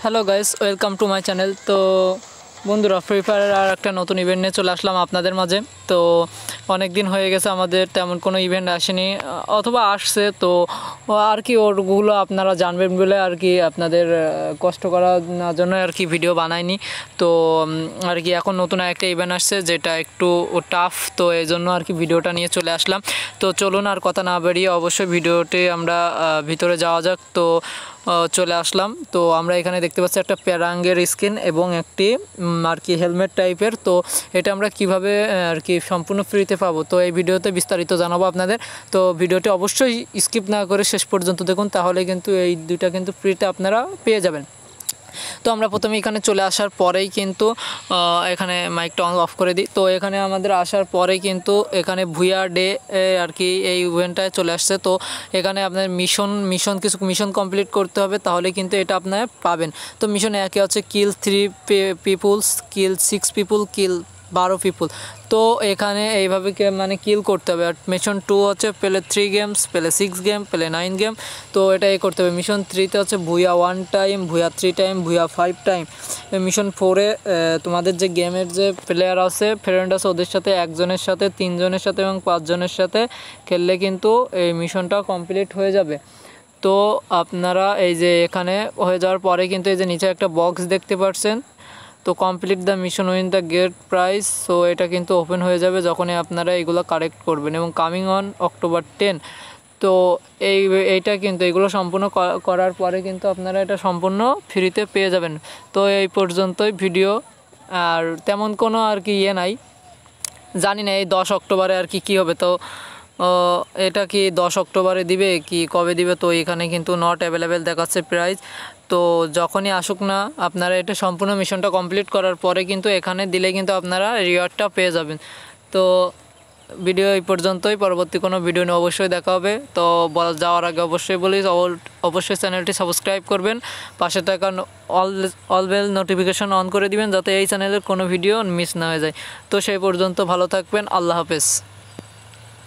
Hello guys, welcome to my channel. তো বন্ধুরা, free ফায়ারের আর একটা নতুন ইভেন্ট নিয়ে চলে আসলাম আপনাদের মাঝে। তো অনেক দিন হয়ে গেছে আমাদের তেমন কোনো ইভেন্ট আসেনি, অথবা আসছে। তো আর কি ওগুলো আপনারা জানবেন বলে আর কি আপনাদের কষ্ট করার জন্য আর কি ভিডিও বানাইনি। তো আর কি এখন নতুন একটা ইভেন্ট আসছে যেটা একটু টাফ, তো এই জন্য আর কি ভিডিওটা নিয়ে চলে আসলাম। তো চলুন আর কথা না বেরিয়ে অবশ্যই ভিডিওটি আমরা ভিতরে যাওয়া যাক। তো চলে আসলাম। তো আমরা এখানে দেখতে পাচ্ছি একটা প্যারাঙ্গের স্কিন এবং একটি আর কি হেলমেট টাইপের। তো এটা আমরা কিভাবে আর কি সম্পূর্ণ ফ্রিতে পাবো, তো এই ভিডিওতে বিস্তারিত জানাবো আপনাদের। তো ভিডিওটি অবশ্যই স্কিপ না করে শেষ পর্যন্ত দেখুন, তাহলে কিন্তু এই দুইটা কিন্তু ফ্রিতে আপনারা পেয়ে যাবেন। তো আমরা প্রথমে এখানে চলে আসার পরেই কিন্তু এখানে মাইকটা অন অফ করে দিই। তো এখানে আমাদের আসার পরেই কিন্তু এখানে ভুয়া ডে আর কি এই ইভেন্টটায় চলে আসছে। তো এখানে আপনার কিছু মিশন কমপ্লিট করতে হবে, তাহলে কিন্তু এটা আপনারা পাবেন। তো মিশন একে হচ্ছে কিল 3 পিপুলস, কিল 6 পিপুল, কিল 12 পিপুল। তো এখানে এইভাবে মানে কিল করতে হবে। আর মিশন 2 হচ্ছে পেলে 3 গেমস, পেলে 6 গেম, পেলে 9 গেম। তো এটাই করতে হবে। মিশন 3তে হচ্ছে ভুয়া 1 টাইম, ভুয়া 3 টাইম, ভুয়া 5 টাইম। মিশন 4-এ তোমাদের যে গেমের যে প্লেয়ার আছে, ফ্রেন্ড আছে, ওদের সাথে একজনের সাথে, 3 জনের সাথে এবং 5 জনের সাথে খেললে কিন্তু এই মিশনটা কমপ্লিট হয়ে যাবে। তো আপনারা এই যে এখানে হয়ে যাওয়ার পরে কিন্তু এই যে নিচে একটা বক্স দেখতে পাচ্ছেন, তো complete the mission win the great prize. So এটা কিন্তু ওপেন হয়ে যাবে যখনই আপনারা এগুলো কারেক্ট করবেন, এবং কামিং অন অক্টোবর 10। তো এইটা কিন্তু এগুলো সম্পূর্ণ করার পরে কিন্তু আপনারা এটা সম্পূর্ণ ফ্রিতে পেয়ে যাবেন। তো এই পর্যন্তই ভিডিও, আর তেমন কোনো আর কি নাই। জানি না এই 10 অক্টোবরে আর কি হবে। তো এটা কি 10 অক্টোবরে দিবে কি কবে দিবে, তো এখানে কিন্তু নট অ্যাভেলেবেল দেখাচ্ছে প্রাইস। তো যখনই আসুক না, আপনারা এটা সম্পূর্ণ মিশনটা কমপ্লিট করার পরে কিন্তু এখানে দিলে কিন্তু আপনারা রিওয়ার্ডটা পেয়ে যাবেন। তো ভিডিও এই পর্যন্তই, পরবর্তী কোনো ভিডিও নিয়ে অবশ্যই দেখা হবে। তো যাওয়ার আগে অবশ্যই বলি, অবশ্যই চ্যানেলটি সাবস্ক্রাইব করবেন, পাশে থাকা অল বেল নোটিফিকেশন অন করে দিবেন, যাতে এই চ্যানেলের কোনো ভিডিও মিস না হয়ে যায়। তো সেই পর্যন্ত ভালো থাকবেন, আল্লাহ হাফেজ।